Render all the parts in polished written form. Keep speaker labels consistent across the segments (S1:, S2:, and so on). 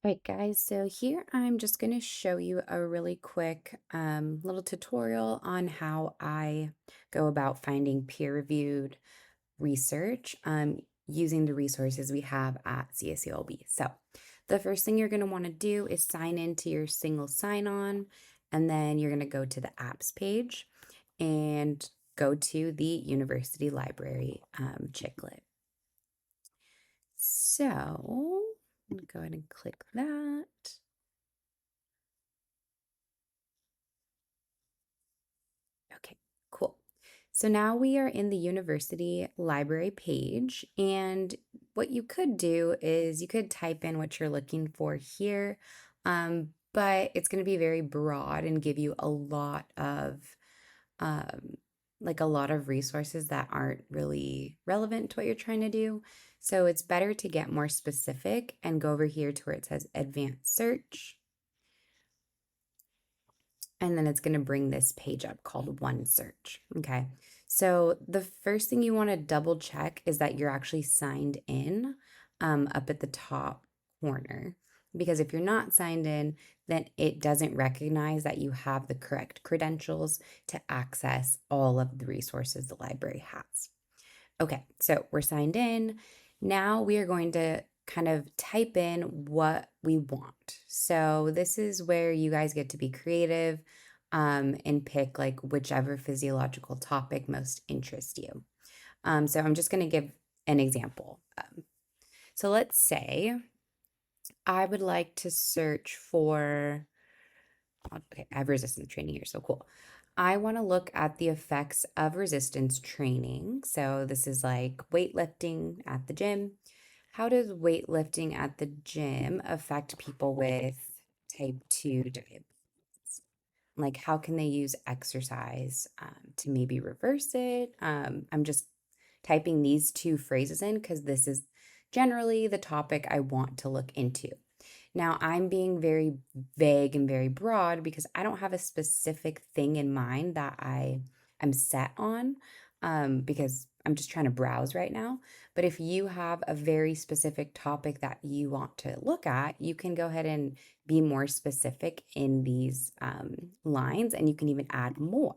S1: Right, guys, so here I'm just going to show you a really quick little tutorial on how I go about finding peer-reviewed research using the resources we have at CSULB. So the first thing you're going to want to do is sign into your single sign-on, and then you're going to go to the apps page and go to the university library chiclet. So I'm going to go ahead and click that. Okay, cool. So now we are in the university library page, and what you could do is you could type in what you're looking for here, but it's going to be very broad and give you a lot of um, a lot of resources that aren't really relevant to what you're trying to do. So it's better to get more specific and go over here to where it says advanced search. And then it's going to bring this page up called One Search. Okay. So the first thing you want to double check is that you're actually signed in up at the top corner. Because if you're not signed in, then it doesn't recognize that you have the correct credentials to access all of the resources the library has. Okay, so we're signed in. Now we are going to kind of type in what we want. So this is where you guys get to be creative and pick like whichever physiological topic most interests you. So I'm just going to give an example. So let's say I would like to search for, okay, I have resistance training here, so cool. I want to look at the effects of resistance training. So this is like weightlifting at the gym. How does weightlifting at the gym affect people with type 2 diabetes? Like, how can they use exercise to maybe reverse it? I'm just typing these two phrases in because this is generally the topic I want to look into. Now, I'm being very vague and very broad because I don't have a specific thing in mind that I am set on because I'm just trying to browse right now. But if you have a very specific topic that you want to look at, you can go ahead and be more specific in these lines, and you can even add more.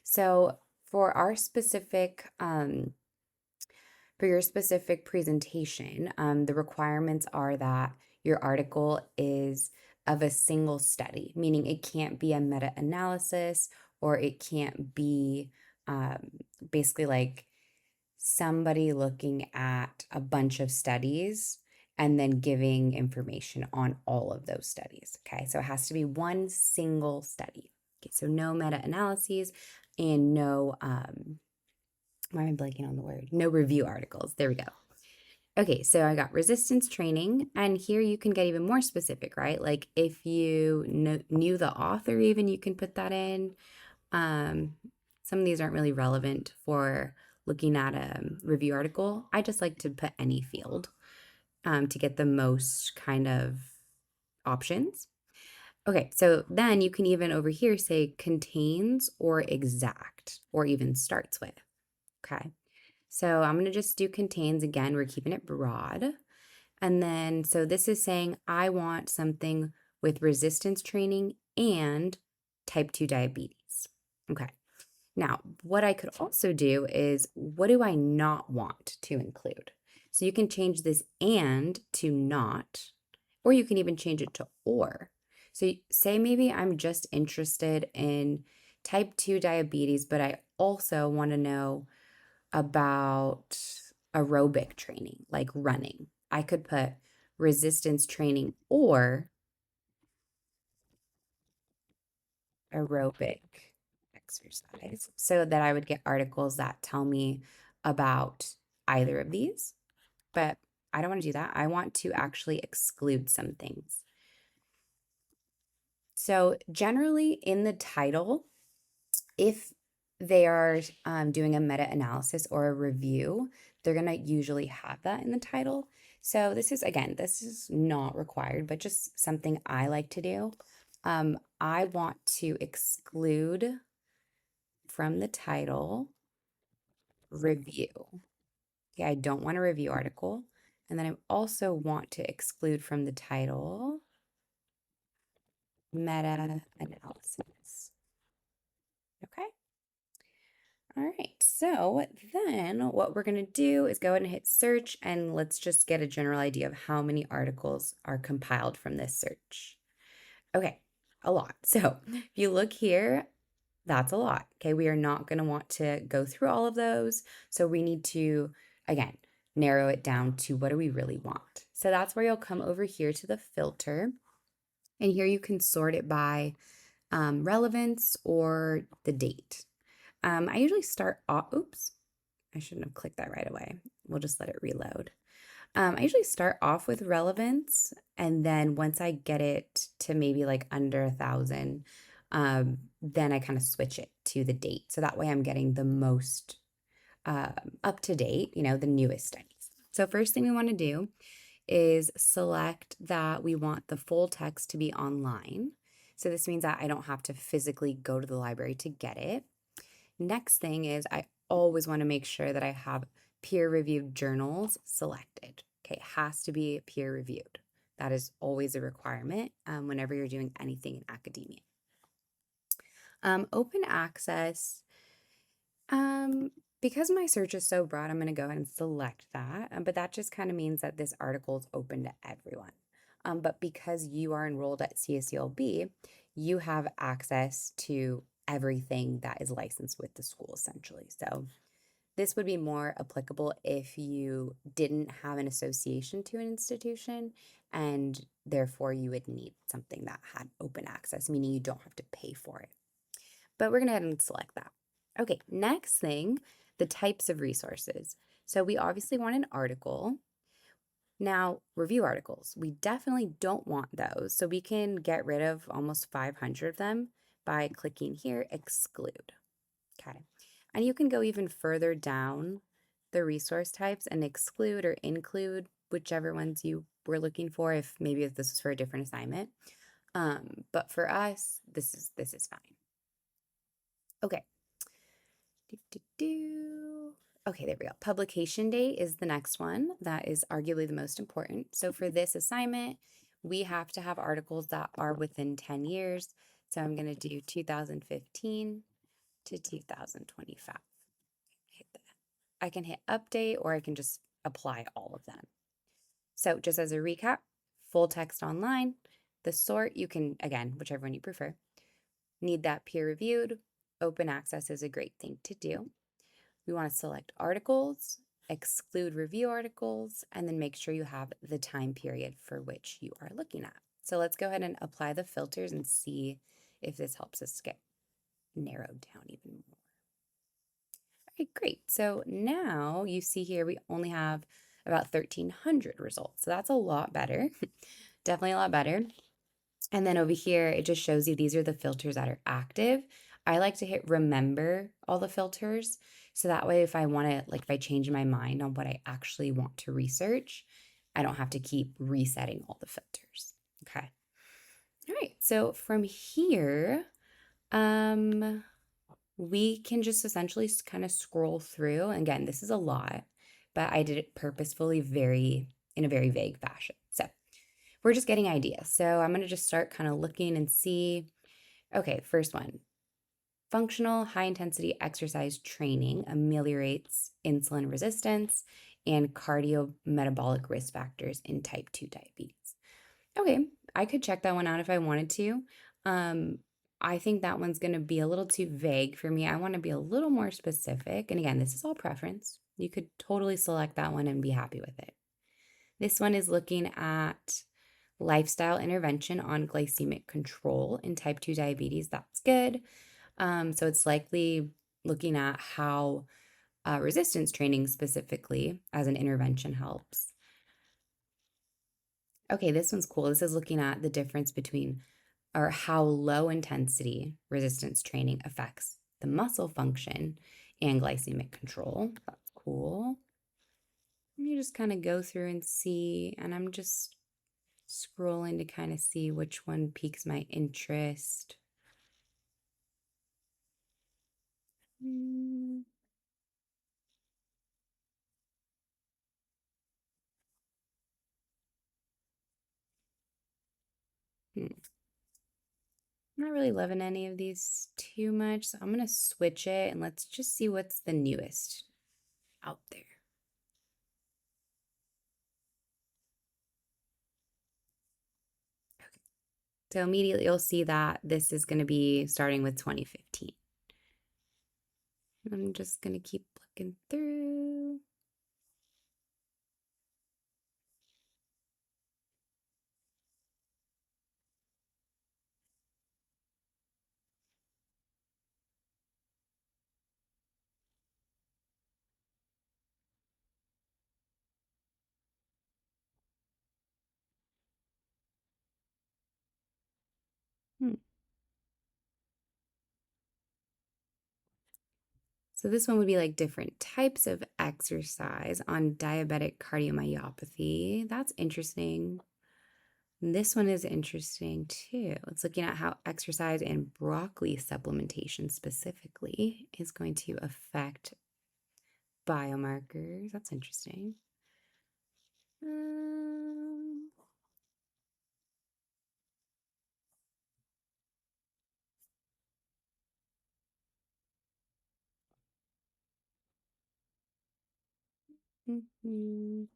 S1: So for our specific for your specific presentation, the requirements are that your article is of a single study, meaning it can't be a meta-analysis or it can't be basically like somebody looking at a bunch of studies and then giving information on all of those studies. Okay, so it has to be one single study. Okay, so no meta-analyses and no why am I blanking on the word? No review articles. There we go. Okay, so I got resistance training, and here you can get even more specific, right? Like if you knew the author, even you can put that in. Some of these aren't really relevant for looking at a review article. I just like to put any field to get the most kind of options. Okay, so then you can even over here say contains or exact or even starts with. Okay. So I'm going to just do contains again. We're keeping it broad. And then, so this is saying I want something with resistance training and type 2 diabetes. Okay. Now, what I could also do is what do I not want to include? So you can change this and to not, or you can even change it to or. So say maybe I'm just interested in type 2 diabetes, but I also want to know about aerobic training, like running. I could put resistance training or aerobic exercise so that I would get articles that tell me about either of these. But I don't want to do that. I want to actually exclude some things. So, generally, in the title, if they are doing a meta analysis or a review, they're going to usually have that in the title. So, this is again, this is not required, but just something I like to do. I want to exclude from the title review. Okay, I don't want a review article. And then I also want to exclude from the title meta-analysis. Okay. All right, so then what we're going to do is go ahead and hit search, and let's just get a general idea of how many articles are compiled from this search. Okay, a lot. So if you look here, that's a lot. Okay, we are not going to want to go through all of those. So we need to, again, narrow it down to what do we really want. So that's where you'll come over here to the filter. And here you can sort it by relevance or the date. I usually start off, oops, I shouldn't have clicked that right away. We'll just let it reload. I usually start off with relevance, and then once I get it to maybe like under 1,000, then I kind of switch it to the date. So that way I'm getting the most up to date, the newest studies. So first thing we want to do is select that we want the full text to be online. So this means that I don't have to physically go to the library to get it. Next thing is I always want to make sure that I have peer-reviewed journals selected. Okay, it has to be peer-reviewed. That is always a requirement whenever you're doing anything in academia. Open access, because my search is so broad, I'm going to go ahead and select that, but that just kind of means that this article is open to everyone. But because you are enrolled at CSULB, you have access to everything that is licensed with the school, essentially. So this would be more applicable if you didn't have an association to an institution, and therefore you would need something that had open access, meaning you don't have to pay for it. But we're going to go ahead and select that. Okay, next thing, the types of resources. So we obviously want an article. Now, review articles, we definitely don't want those. So we can get rid of almost 500 of them by clicking here, exclude. Okay. And you can go even further down the resource types and exclude or include whichever ones you were looking for, if maybe if this is for a different assignment. But for us, this is fine. Okay. Okay, there we go. Publication date is the next one. That is arguably the most important. So for this assignment, we have to have articles that are within 10 years. So I'm going to do 2015 to 2025. Hit that. I can hit update, or I can just apply all of them. So just as a recap, full text online, the sort you can, again, whichever one you prefer. Need that peer reviewed. Open access is a great thing to do. We want to select articles, exclude review articles, and then make sure you have the time period for which you are looking at. So let's go ahead and apply the filters and see if this helps us get narrowed down even more. All right, great. So now you see here we only have about 1,300 results. So that's a lot better, definitely a lot better. And then over here, it just shows you these are the filters that are active. I like to hit remember all the filters. So that way, if I want to, like if I change my mind on what I actually want to research, I don't have to keep resetting all the filters. Okay. All right. So from here, we can just essentially kind of scroll through. Again, this is a lot, but I did it purposefully in a very vague fashion. So we're just getting ideas. So I'm going to just start kind of looking and see. Okay, first one. Functional high intensity exercise training ameliorates insulin resistance and cardiometabolic risk factors in type 2 diabetes. Okay, I could check that one out if I wanted to. I think that one's going to be a little too vague for me. I want to be a little more specific. And again, this is all preference. You could totally select that one and be happy with it. This one is looking at lifestyle intervention on glycemic control in type 2 diabetes. That's good. So it's likely looking at how resistance training specifically as an intervention helps. Okay, this one's cool. This is looking at the difference between or how low intensity resistance training affects the muscle function and glycemic control. That's cool. You just kind of go through and see, and I'm just scrolling to kind of see which one piques my interest. I'm not really loving any of these too much, so I'm going to switch it and let's just see what's the newest out there. Okay. So immediately you'll see that this is going to be starting with 2015. I'm just going to keep looking through. Hmm. So this one would be like different types of exercise on diabetic cardiomyopathy. That's interesting. And this one is interesting too. It's looking at how exercise and broccoli supplementation specifically is going to affect biomarkers. That's interesting. Um, mhm.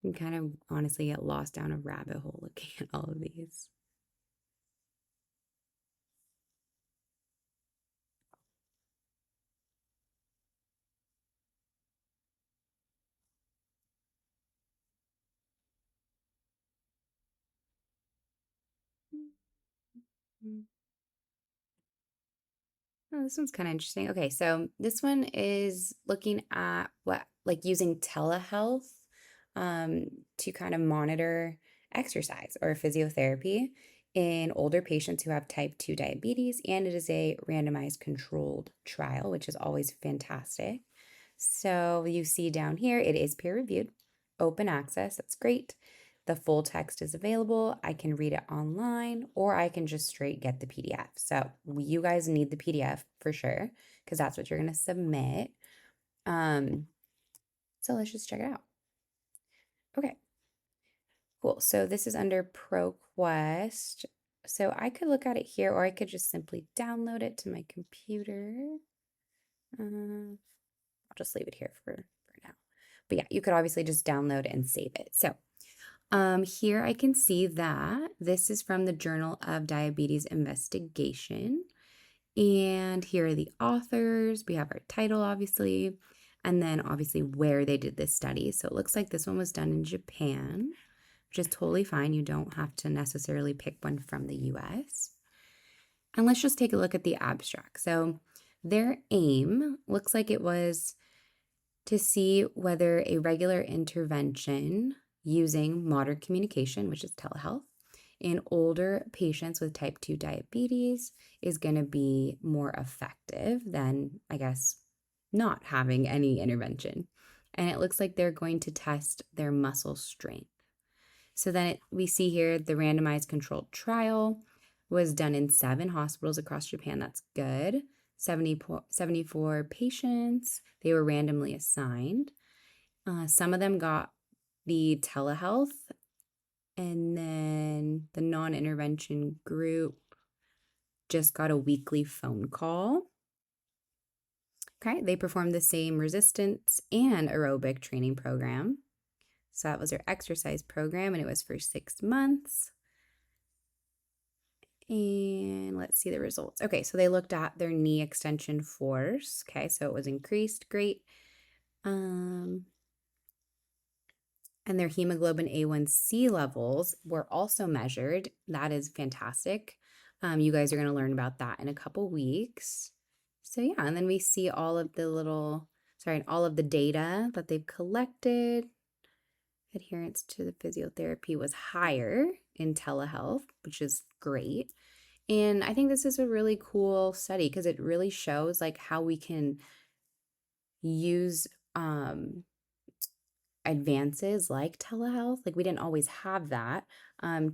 S1: You kind of honestly get lost down a rabbit hole looking at all of these. Mhm. Oh, this one's kind of interesting. Okay, so this one is looking at what, like using telehealth um, to kind of monitor exercise or physiotherapy in older patients who have type 2 diabetes. And it is a randomized controlled trial, which is always fantastic. So you see down here, it is peer reviewed, open access. That's great. The full text is available. I can read it online or I can just straight get the PDF. So you guys need the PDF for sure because that's what you're going to submit. Um, so let's just check it out. Okay, cool. So this is under ProQuest. So I could look at it here or I could just simply download it to my computer. I'll just leave it here for now. But yeah, you could obviously just download and save it. So here I can see that this is from the Journal of Diabetes Investigation. And here are the authors. We have our title, obviously, and then obviously where they did this study. So it looks like this one was done in Japan, which is totally fine. You don't have to necessarily pick one from the US. And let's just take a look at the abstract. So their aim looks like it was to see whether a regular intervention using modern communication, which is telehealth, in older patients with type 2 diabetes is going to be more effective than, I guess, not having any intervention. And it looks like they're going to test their muscle strength. So then we see here the randomized controlled trial was done in 7 hospitals across Japan. That's good. 74 patients. They were randomly assigned. Some of them got the telehealth, and then the non-intervention group just got a weekly phone call. Okay, they performed the same resistance and aerobic training program. So that was their exercise program, and it was for 6 months. And let's see the results. Okay, so they looked at their knee extension force. Okay, so it was increased. Great. And their hemoglobin A1C levels were also measured. That is fantastic. You guys are going to learn about that in a couple weeks. So yeah, and then we see all of all of the data that they've collected. Adherence to the physiotherapy was higher in telehealth, which is great. And I think this is a really cool study because it really shows like how we can use advances like telehealth, like we didn't always have that,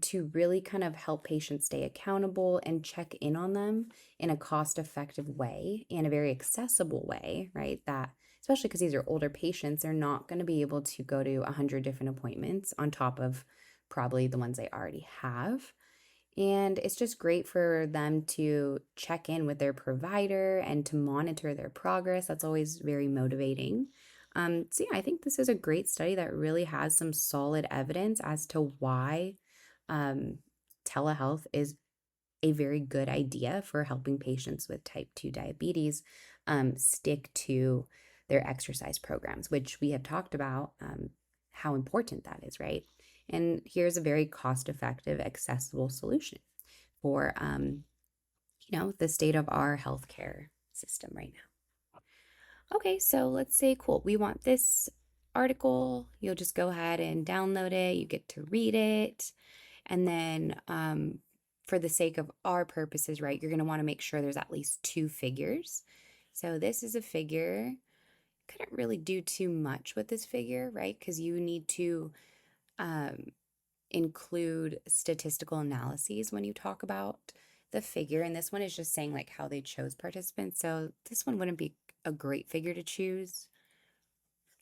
S1: to really kind of help patients stay accountable and check in on them in a cost-effective way and a very accessible way, right? That especially because these are older patients, they're not going to be able to go to 100 different appointments on top of probably the ones they already have. And it's just great for them to check in with their provider and to monitor their progress. That's always very motivating. So, yeah, I think this is a great study that really has some solid evidence as to why um, telehealth is a very good idea for helping patients with type 2 diabetes stick to their exercise programs, which we have talked about how important that is, right? And here's a very cost effective, accessible solution for, the state of our healthcare system right now. Okay, so let's say, cool, we want this article. You'll just go ahead and download it. You get to read it. And then, for the sake of our purposes, right, you're going to want to make sure there's at least two figures. So this is a figure. Couldn't really do too much with this figure, right? Because you need to um, include statistical analyses when you talk about the figure. And this one is just saying like how they chose participants. So this one wouldn't be a great figure to choose.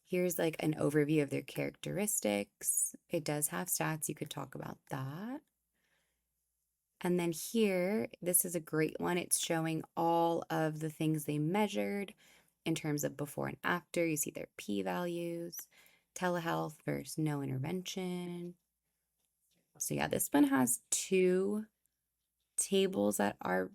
S1: Here's like an overview of their characteristics. It does have stats. You could talk about that. And then here, this is a great one. It's showing all of the things they measured in terms of before and after. You see their p-values, telehealth versus no intervention. So yeah, this one has two tables that are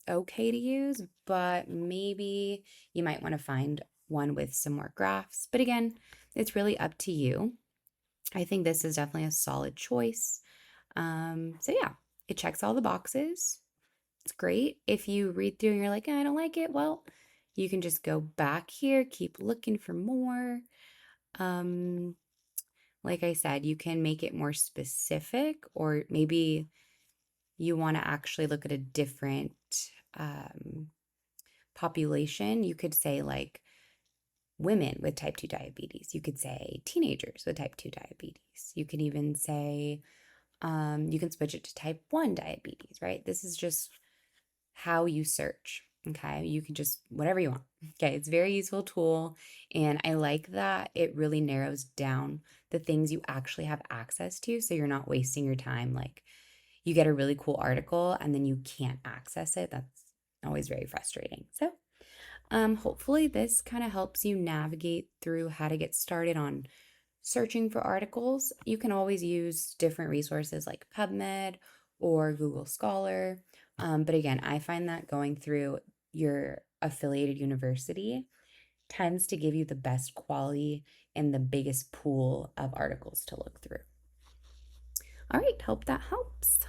S1: okay to use, but maybe you might want to find one with some more graphs. But again, it's really up to you. I think this is definitely a solid choice. So yeah, it checks all the boxes. It's great. If you read through and you're like, I don't like it, well, you can just go back here, keep looking for more. Um, like I said, you can make it more specific, or maybe you want to actually look at a different um, population. You could say like women with type 2 diabetes. You could say teenagers with type 2 diabetes. You can even say, you can switch it to type 1 diabetes, right? This is just how you search. Okay. You can just whatever you want. Okay. It's a very useful tool. And I like that it really narrows down the things you actually have access to. So you're not wasting your time. Like you get a really cool article and then you can't access it. That's always very frustrating. So hopefully this kind of helps you navigate through how to get started on searching for articles. You can always use different resources like PubMed or Google Scholar. But again, I find that going through your affiliated university tends to give you the best quality and the biggest pool of articles to look through. All right, hope that helps.